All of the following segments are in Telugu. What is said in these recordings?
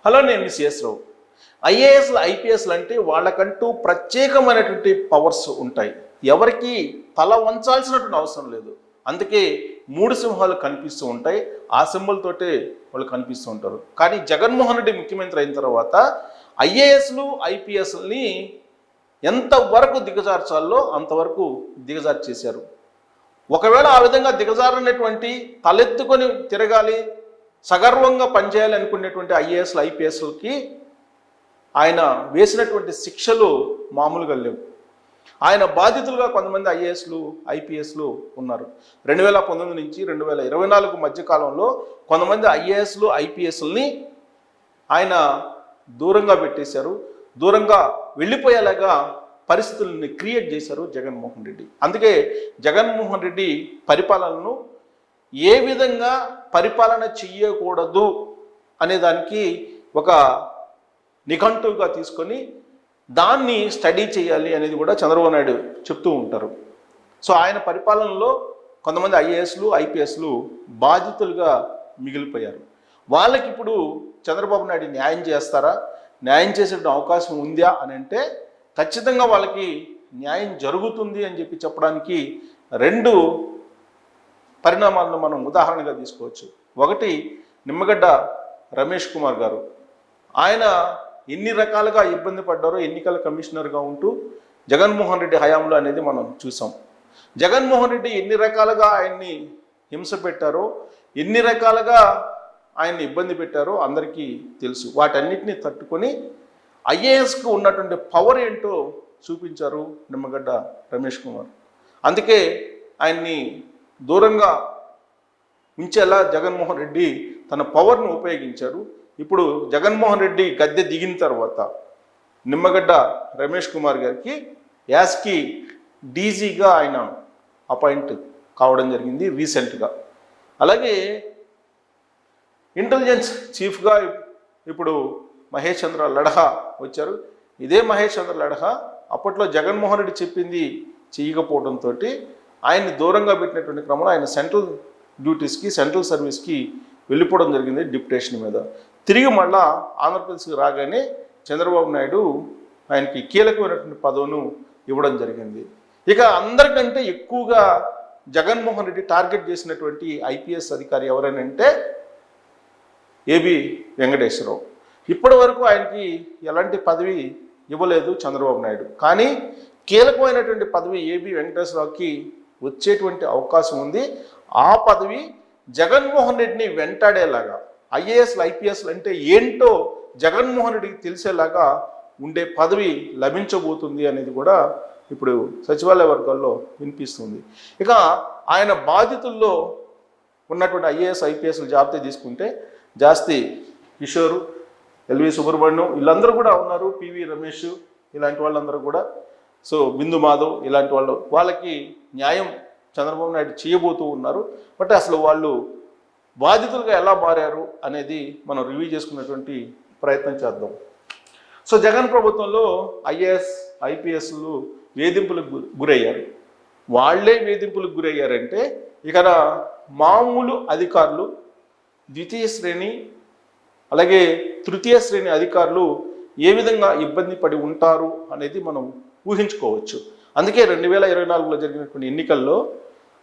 హలో, నేను మీ సిఎస్ రావు. ఐఏఎస్లు ఐపీఎస్లు అంటే వాళ్ళకంటూ ప్రత్యేకమైనటువంటి పవర్స్ ఉంటాయి. ఎవరికి తల వంచాల్సినటువంటి అవసరం లేదు. అందుకే 3 సింహాలు కనిపిస్తూ ఉంటాయి. ఆ సింబల్తోటే వాళ్ళు కనిపిస్తూ ఉంటారు. కానీ జగన్మోహన్ రెడ్డి ముఖ్యమంత్రి అయిన తర్వాత ఐఏఎస్లు ఐపీఎస్ని ఎంతవరకు దిగజార్చాలో అంతవరకు దిగజారు చేశారు. ఒకవేళ ఆ విధంగా దిగజారినటువంటి తలెత్తుకొని తిరగాలి, సగర్వంగా పనిచేయాలి అనుకునేటువంటి ఐఏఎస్లు ఐపీఎస్లకి ఆయన వేసినటువంటి శిక్షలు మామూలుగా లేవు. ఆయన బాధితులుగా కొంతమంది ఐఏఎస్లు ఐపీఎస్లు ఉన్నారు. 2019 నుంచి 2024 మధ్య కాలంలో కొంతమంది ఐఏఎస్లు ఐపీఎస్లని ఆయన దూరంగా పెట్టేశారు. దూరంగా వెళ్ళిపోయేలాగా పరిస్థితుల్ని క్రియేట్ చేశారు జగన్మోహన్ రెడ్డి. అందుకే జగన్మోహన్ రెడ్డి పరిపాలనను ఏ విధంగా పరిపాలన చెయ్యకూడదు అనే దానికి ఒక నిఘంటువుగా తీసుకొని దాన్ని స్టడీ చేయాలి అనేది కూడా చంద్రబాబు నాయుడు చెప్తూ ఉంటారు. సో ఆయన పరిపాలనలో కొంతమంది ఐఏఎస్లు ఐపీఎస్లు బాధితులుగా మిగిలిపోయారు. వాళ్ళకి ఇప్పుడు చంద్రబాబు నాయుడు న్యాయం చేస్తారా, న్యాయం చేసే అవకాశం ఉందా అని అంటే ఖచ్చితంగా వాళ్ళకి న్యాయం జరుగుతుంది అని చెప్పడానికి 2 పరిణామాలను మనం ఉదాహరణగా తీసుకోవచ్చు. ఒకటి, నిమ్మగడ్డ రమేష్ కుమార్ గారు. ఆయన ఎన్ని రకాలుగా ఇబ్బంది పడ్డారో ఎన్నికల కమిషనర్గా ఉంటూ జగన్మోహన్ రెడ్డి హయాంలో అనేది మనం చూసాం. జగన్మోహన్ రెడ్డి ఎన్ని రకాలుగా ఆయన్ని హింస పెట్టారో, ఎన్ని రకాలుగా ఆయన్ని ఇబ్బంది పెట్టారో అందరికీ తెలుసు. వాటన్నిటిని తట్టుకొని ఐఏఎస్కు ఉన్నటువంటి పవర్ ఏంటో చూపించారు నిమ్మగడ్డ రమేష్ కుమార్. అందుకే ఆయన్ని దూరంగా ఉంచేలా జగన్మోహన్ రెడ్డి తన పవర్ను ఉపయోగించారు. ఇప్పుడు జగన్మోహన్ రెడ్డి గద్దె దిగిన తర్వాత నిమ్మగడ్డ రమేష్ కుమార్ గారికి యాస్కి డీజీగా ఆయన అపాయింట్ కావడం జరిగింది రీసెంట్గా. అలాగే ఇంటెలిజెన్స్ చీఫ్గా ఇప్పుడు మహేష్ చంద్ర లడహా వచ్చారు. ఇదే మహేష్ చంద్ర లడహా అప్పట్లో జగన్మోహన్ రెడ్డి చెప్పింది చేయకపోవడంతో ఆయన్ని దూరంగా పెట్టినటువంటి క్రమంలో ఆయన సెంట్రల్ డ్యూటీస్కి సెంట్రల్ సర్వీస్కి వెళ్ళిపోవడం జరిగింది డిప్యుటేషన్ మీద. తిరిగి మళ్ళా ఆంధ్రప్రదేశ్కి రాగానే చంద్రబాబు నాయుడు ఆయనకి కీలకమైనటువంటి పదవును ఇవ్వడం జరిగింది. ఇక అందరికంటే ఎక్కువగా జగన్మోహన్ రెడ్డి టార్గెట్ చేసినటువంటి ఐపీఎస్ అధికారి ఎవరైనంటే ఏబి వెంకటేశ్వరరావు. ఇప్పటి వరకు ఆయనకి ఎలాంటి పదవి ఇవ్వలేదు చంద్రబాబు నాయుడు. కానీ కీలకమైనటువంటి పదవి ఏబి వెంకటేశ్వరరావుకి వచ్చేటువంటి అవకాశం ఉంది. ఆ పదవి జగన్మోహన్ రెడ్డిని వెంటాడేలాగా, ఐఏఎస్లు ఐపీఎస్లు అంటే ఏంటో జగన్మోహన్ రెడ్డికి తెలిసేలాగా ఉండే పదవి లభించబోతుంది అనేది కూడా ఇప్పుడు సచివాలయ వర్గాల్లో వినిపిస్తుంది. ఇక ఆయన బాధితుల్లో ఉన్నటువంటి ఐఏఎస్ ఐపీఎస్ల జాబితా తీసుకుంటే జాస్తి కిషోరు, ఎల్వి సుబ్రహ్మణ్యం వీళ్ళందరూ కూడా ఉన్నారు. పివి రమేష్ ఇలాంటి వాళ్ళందరూ కూడా, సో బిందు మాధవ్ ఇలాంటి వాళ్ళకి న్యాయం చంద్రబాబు నాయుడు చేయబోతూ ఉన్నారు. బట్ అసలు వాళ్ళు బాధితులుగా ఎలా మారారు అనేది మనం రివ్యూ చేసుకున్నటువంటి ప్రయత్నం చేద్దాం. సో జగన్ ప్రభుత్వంలో ఐఏఎస్ ఐపీఎస్లు వేధింపులకు గురయ్యారు. వాళ్ళే వేధింపులకు గురయ్యారంటే ఇక్కడ మామూలు అధికారులు, ద్వితీయ శ్రేణి అలాగే తృతీయ శ్రేణి అధికారులు ఏ విధంగా ఇబ్బంది పడి ఉంటారు అనేది మనం ఊహించుకోవచ్చు. అందుకే 2024లో జరిగినటువంటి ఎన్నికల్లో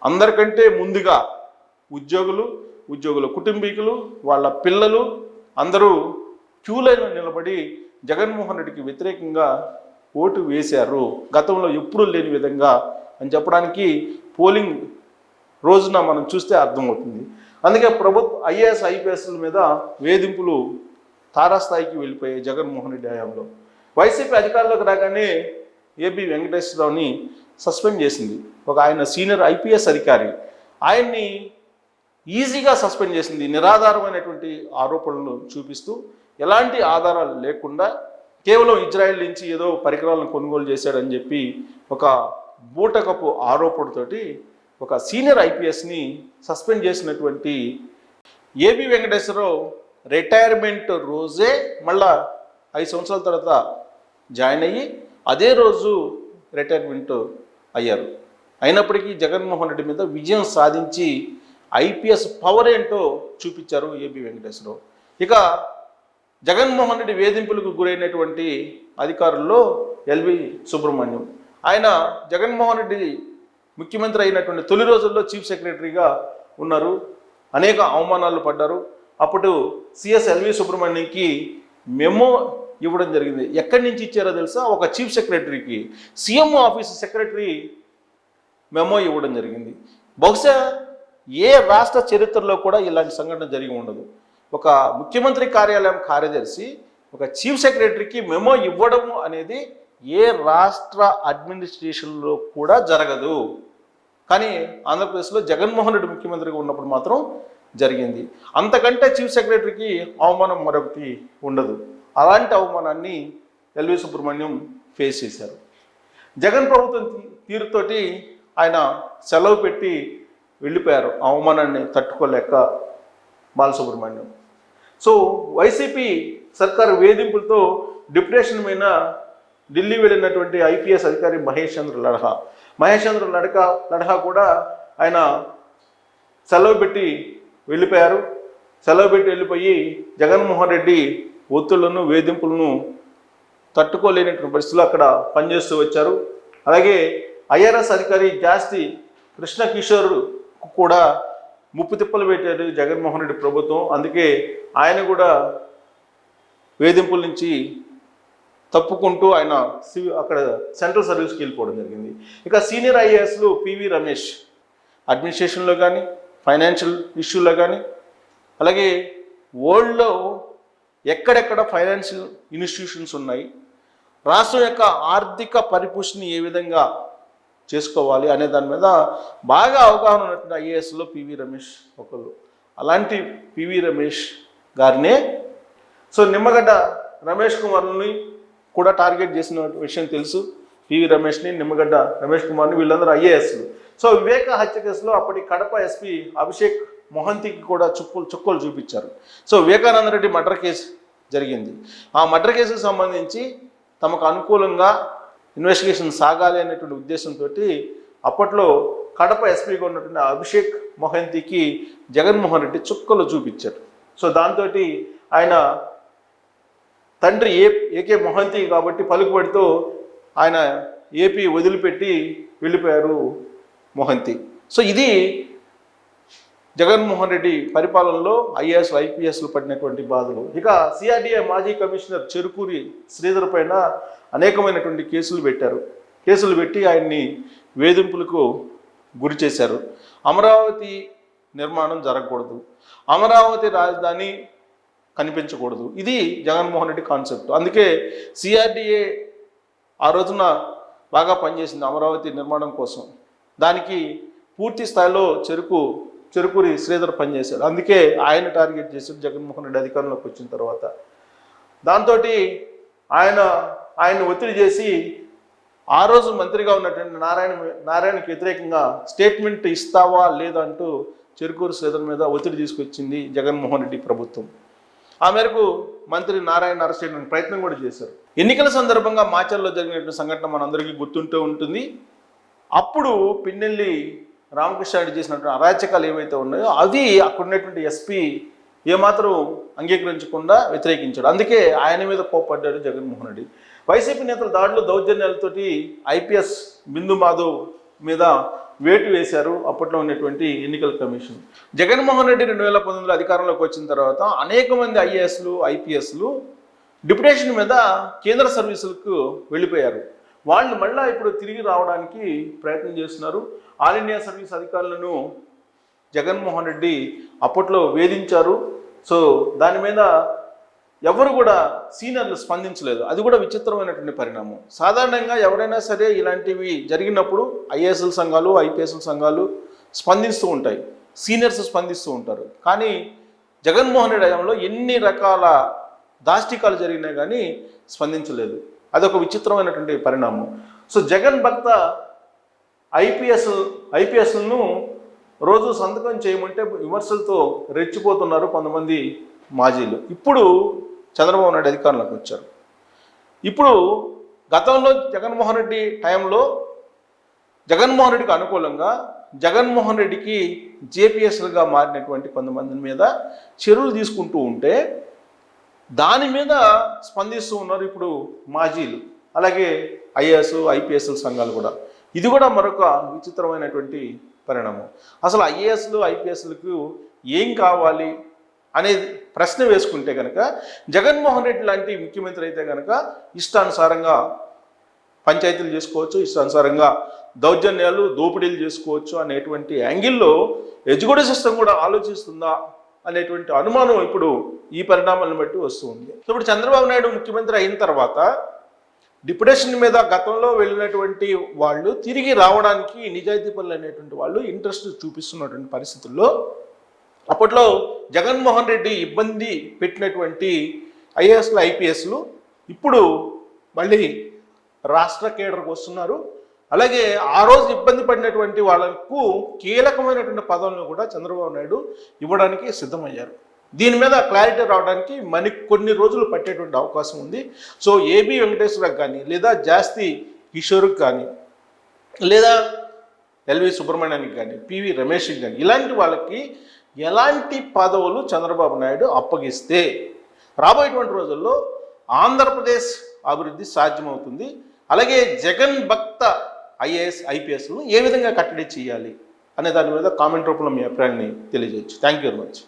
అందరికంటే ముందుగా ఉద్యోగుల కుటుంబీకులు, వాళ్ళ పిల్లలు అందరూ క్యూలైన్లో నిలబడి జగన్మోహన్ రెడ్డికి వ్యతిరేకంగా ఓటు వేశారు. గతంలో ఎప్పుడూ లేని విధంగా అని చెప్పడానికి పోలింగ్ రోజున మనం చూస్తే అర్థమవుతుంది. అందుకే ఐఏఎస్ ఐపీఎస్ల మీద వేధింపులు తారాస్థాయికి వెళ్ళిపోయాయి జగన్మోహన్ రెడ్డి హయాంలో. వైసీపీ అధికారంలోకి రాగానే ఏబి వెంకటేశ్వరరావుని సస్పెండ్ చేసింది. ఆయన సీనియర్ ఐపీఎస్ అధికారి, ఆయన్ని ఈజీగా సస్పెండ్ చేసింది నిరాధారమైనటువంటి ఆరోపణలను చూపిస్తూ. ఎలాంటి ఆధారాలు లేకుండా కేవలం ఇజ్రాయెల్ నుంచి ఏదో పరికరాలను కొనుగోలు చేశాడని చెప్పి ఒక బూటకపు ఆరోపణతోటి ఒక సీనియర్ ఐపీఎస్ని సస్పెండ్ చేసినటువంటి ఏబి వెంకటేశ్వరరావు రిటైర్మెంట్ రోజే మళ్ళా 5 సంవత్సరాల తర్వాత జాయిన్ అయ్యి అదే రోజు రిటైర్మెంట్ అయ్యారు. అయినప్పటికీ జగన్మోహన్ రెడ్డి మీద విజయం సాధించి ఐపీఎస్ పవర్ ఏంటో చూపించారు ఏబి వెంకటేశ్వరరావు. ఇక జగన్మోహన్ రెడ్డి వేధింపులకు గురైనటువంటి అధికారుల్లో ఎల్వి సుబ్రహ్మణ్యం. ఆయన జగన్మోహన్ రెడ్డి ముఖ్యమంత్రి అయినటువంటి తొలి రోజుల్లో చీఫ్ సెక్రటరీగా ఉన్నారు, అనేక అవమానాలు పడ్డారు. అప్పుడు సిఎస్ ఎల్వి సుబ్రహ్మణ్యంకి మెమో ఇవ్వడం జరిగింది. ఎక్కడి నుంచి ఇచ్చారో తెలుసా? ఒక చీఫ్ సెక్రటరీకి సీఎం ఆఫీస్ సెక్రటరీ మెమో ఇవ్వడం జరిగింది. బహుశా ఏ రాష్ట్ర చరిత్రలో కూడా ఇలాంటి సంఘటన జరిగి ఉండదు. ఒక ముఖ్యమంత్రి కార్యాలయం కార్యదర్శి ఒక చీఫ్ సెక్రటరీకి మెమో ఇవ్వడం అనేది ఏ రాష్ట్ర అడ్మినిస్ట్రేషన్లో కూడా జరగదు. కానీ ఆంధ్రప్రదేశ్లో జగన్మోహన్ రెడ్డి ముఖ్యమంత్రిగా ఉన్నప్పుడు మాత్రం జరిగింది. అంతకంటే చీఫ్ సెక్రటరీకి అవమానం మరొకటి ఉండదు. అలాంటి అవమానాన్ని ఎల్వి సుబ్రహ్మణ్యం ఫేస్ చేశారు. జగన్ ప్రభుత్వం తీరుతోటి ఆయన సెలవు పెట్టి వెళ్ళిపోయారు, అవమానాన్ని తట్టుకోలేక బాలసుబ్రహ్మణ్యం. సో వైసీపీ సర్కారు వేధింపులతో డిప్రెషన్ మీద ఢిల్లీ వెళ్ళినటువంటి ఐపీఎస్ అధికారి మహేష్ చంద్ర లడహా కూడా ఆయన సెలవు పెట్టి వెళ్ళిపోయారు. సెలవు పెట్టి వెళ్ళిపోయి జగన్మోహన్ రెడ్డి ఒత్తిళ్లను వేధింపులను తట్టుకోలేనటువంటి పరిస్థితులు అక్కడ పనిచేస్తూ వచ్చారు. అలాగే ఐఆర్ఎస్ అధికారి జాస్తి కృష్ణ కిషోర్ కూడా ముప్పు తిప్పలు పెట్టారు జగన్మోహన్ రెడ్డి ప్రభుత్వం. అందుకే ఆయన కూడా వేధింపుల నుంచి తప్పుకుంటూ ఆయన అక్కడ సెంట్రల్ సర్వీస్కి వెళ్ళిపోవడం జరిగింది. ఇక సీనియర్ ఐఏఎస్లు పివి రమేష్ అడ్మినిస్ట్రేషన్లో కానీ ఫైనాన్షియల్ ఇష్యూలో కానీ అలాగే వరల్డ్లో ఎక్కడెక్కడ ఫైనాన్షియల్ ఇన్స్టిట్యూషన్స్ ఉన్నాయి, రాష్ట్రం యొక్క ఆర్థిక పరిపుష్టిని ఏ విధంగా చేసుకోవాలి అనే దాని మీద బాగా అవగాహన ఉన్నటువంటి ఐఏఎస్లో పివి రమేష్ ఒకళ్ళు. అలాంటి పివి రమేష్ గారినే సో నిమ్మగడ్డ రమేష్ కుమార్ని కూడా టార్గెట్ చేసిన విషయం తెలుసు. పివి రమేష్ని, నిమ్మగడ్డ రమేష్ కుమార్ని, వీళ్ళందరూ ఐఏఎస్లు. సో వివేక హత్య కేసులో అప్పటి కడప ఎస్పీ అభిషేక్ మొహంతికి కూడా చుక్కలు చూపించారు. So Vivekananda Reddy murder case జరిగింది. ఆ మర్డర్ కేసుకు సంబంధించి తమకు అనుకూలంగా ఇన్వెస్టిగేషన్ సాగాలి అనేటువంటి ఉద్దేశంతో అప్పట్లో కడప ఎస్పీగా ఉన్నటువంటి అభిషేక్ మొహంతికి జగన్మోహన్ రెడ్డి చుక్కలు చూపించారు. సో దాంతో ఆయన తండ్రి ఏకే మొహంతి కాబట్టి పలుకుబడితో ఆయన ఏపీ వదిలిపెట్టి వెళ్ళిపోయారు మొహంతి. సో ఇది జగన్మోహన్ రెడ్డి పరిపాలనలో ఐఏఎస్లు ఐపీఎస్లు పడినటువంటి బాధలు. ఇక సిఆర్డీఏ మాజీ కమిషనర్ చెరుకూరి శ్రీధర్ పైన అనేకమైనటువంటి కేసులు పెట్టి ఆయన్ని వేధింపులకు గురి చేశారు. అమరావతి నిర్మాణం జరగకూడదు, అమరావతి రాజధాని కనిపించకూడదు, ఇది జగన్మోహన్ రెడ్డి కాన్సెప్ట్. అందుకే సిఆర్డీఏ ఆ రోజున బాగా పనిచేసింది అమరావతి నిర్మాణం కోసం. దానికి పూర్తి స్థాయిలో చెరుకూరి శ్రీధర్ పనిచేశాడు. అందుకే ఆయన టార్గెట్ చేశాడు జగన్మోహన్ రెడ్డి అధికారంలోకి వచ్చిన తర్వాత. దాంతో ఆయన ఒత్తిడి చేసి ఆ రోజు మంత్రిగా ఉన్నటువంటి నారాయణకి వ్యతిరేకంగా స్టేట్మెంట్ ఇస్తావా లేదంటూ చెరుకూరి శ్రీధర్ మీద ఒత్తిడి తీసుకొచ్చింది జగన్మోహన్ రెడ్డి ప్రభుత్వం. ఆ మేరకు మంత్రి నారాయణ అరెస్ట్ చేయడానికి ప్రయత్నం కూడా చేశారు. ఎన్నికల సందర్భంగా మాచర్లో జరిగినటువంటి సంఘటన మనందరికీ గుర్తుంటూ ఉంటుంది. అప్పుడు పిన్నెల్లి రామకృష్ణారెడ్డి చేసినటువంటి అరాచకాలు ఏవైతే ఉన్నాయో అది అక్కడ ఉన్నటువంటి ఎస్పీ ఏమాత్రం అంగీకరించకుండా వ్యతిరేకించాడు. అందుకే ఆయన మీద కోప్పడ్డాడు జగన్మోహన్ రెడ్డి. వైసీపీ నేతల దాడులు దౌర్జన్యాలతోటి ఐపీఎస్ బిందు మాధవ్ మీద వేటు వేశారు అప్పట్లో ఉన్నటువంటి ఎన్నికల కమిషన్. జగన్మోహన్ రెడ్డి 2019లో అధికారంలోకి వచ్చిన తర్వాత అనేక మంది ఐఏఎస్లు ఐపీఎస్లు డిప్యుటేషన్ మీద కేంద్ర సర్వీసులకు వెళ్ళిపోయారు. వాళ్ళు మళ్ళీ ఇప్పుడు తిరిగి రావడానికి ప్రయత్నం చేస్తున్నారు. ఆల్ ఇండియా సర్వీస్ అధికారులను జగన్మోహన్ రెడ్డి అప్పట్లో వేధించారు. సో దాని మీద ఎవరు కూడా సీనియర్లు స్పందించలేదు. అది కూడా విచిత్రమైనటువంటి పరిణామం. సాధారణంగా ఎవరైనా సరే ఇలాంటివి జరిగినప్పుడు ఐఏఎస్ఎల్ సంఘాలు ఐపీఎస్ఎల్ సంఘాలు స్పందిస్తూ ఉంటాయి, సీనియర్స్ స్పందిస్తూ ఉంటారు. కానీ జగన్మోహన్ రెడ్డి హయాంలో ఎన్ని రకాల దాష్టికాలు జరిగినా కానీ స్పందించలేదు. అదొక విచిత్రమైనటువంటి పరిణామం. సో జగన్ భక్త ఐపీఎస్లను రోజు సంతకం చేయమంటే విమర్శలతో రెచ్చిపోతున్నారు కొంతమంది మాజీలు. ఇప్పుడు చంద్రబాబు నాయుడు అధికారంలోకి వచ్చారు. ఇప్పుడు గతంలో జగన్మోహన్ రెడ్డి టైంలో జగన్మోహన్ రెడ్డికి అనుకూలంగా జగన్మోహన్ రెడ్డికి జేపీఎస్లుగా మారినటువంటి కొంతమంది మీద చర్యలు తీసుకుంటూ ఉంటే దాని మీద స్పందిస్తూ ఉన్నారు ఇప్పుడు మాజీలు, అలాగే ఐఏఎస్ ఐపీఎస్ల సంఘాలు కూడా. ఇది కూడా మరొక విచిత్రమైనటువంటి పరిణామం. అసలు ఐఏఎస్లు ఐపీఎస్లకు ఏం కావాలి అనేది ప్రశ్న వేసుకుంటే కనుక, జగన్మోహన్ రెడ్డి లాంటి ముఖ్యమంత్రి అయితే కనుక ఇష్టానుసారంగా పంచాయతీలు చేసుకోవచ్చు, ఇష్టానుసారంగా దౌర్జన్యాలు దోపిడీలు చేసుకోవచ్చు అనేటువంటి యాంగిల్లో ఎడ్యుకేషన్ సిస్టమ్ కూడా ఆలోచిస్తుందా అనేటువంటి అనుమానం ఇప్పుడు ఈ పరిణామాలను బట్టి వస్తూ ఉంది. ఇప్పుడు చంద్రబాబు నాయుడు ముఖ్యమంత్రి అయిన తర్వాత డిప్యుటేషన్ మీద గతంలో వెళ్ళినటువంటి వాళ్ళు తిరిగి రావడానికి నిజాయితీ పనులు అనేటువంటి వాళ్ళు ఇంట్రెస్ట్ చూపిస్తున్నటువంటి పరిస్థితుల్లో, అప్పట్లో జగన్మోహన్ రెడ్డి ఇబ్బంది పెట్టినటువంటి ఐఏఎస్లు ఐపీఎస్లు ఇప్పుడు మళ్ళీ రాష్ట్ర కేడర్కి వస్తున్నారు. అలాగే ఆ రోజు ఇబ్బంది పడినటువంటి వాళ్ళకు కీలకమైనటువంటి పదవులను కూడా చంద్రబాబు నాయుడు ఇవ్వడానికి సిద్ధమయ్యారు. దీని మీద క్లారిటీ రావడానికి మనకి కొన్ని రోజులు పట్టేటువంటి అవకాశం ఉంది. సో ఏబి వెంకటేశ్వరకు కానీ, లేదా జాస్తి కిషోర్కి కానీ, లేదా ఎల్వి సుబ్రహ్మణ్యానికి కానీ, పివి రమేష్కి కానీ, ఇలాంటి వాళ్ళకి ఎలాంటి పదవులు చంద్రబాబు నాయుడు అప్పగిస్తే రాబోయేటువంటి రోజుల్లో ఆంధ్రప్రదేశ్ అభివృద్ధి సాధ్యమవుతుంది. అలాగే జగన్ భక్త ఐఏఎస్ ఐపీఎస్ను ఏ విధంగా కట్టడి చేయాలి అనే దాని మీద కామెంట్ రూపంలో మీ అభిప్రాయాన్ని తెలియజేయచ్చు. Thank you very much.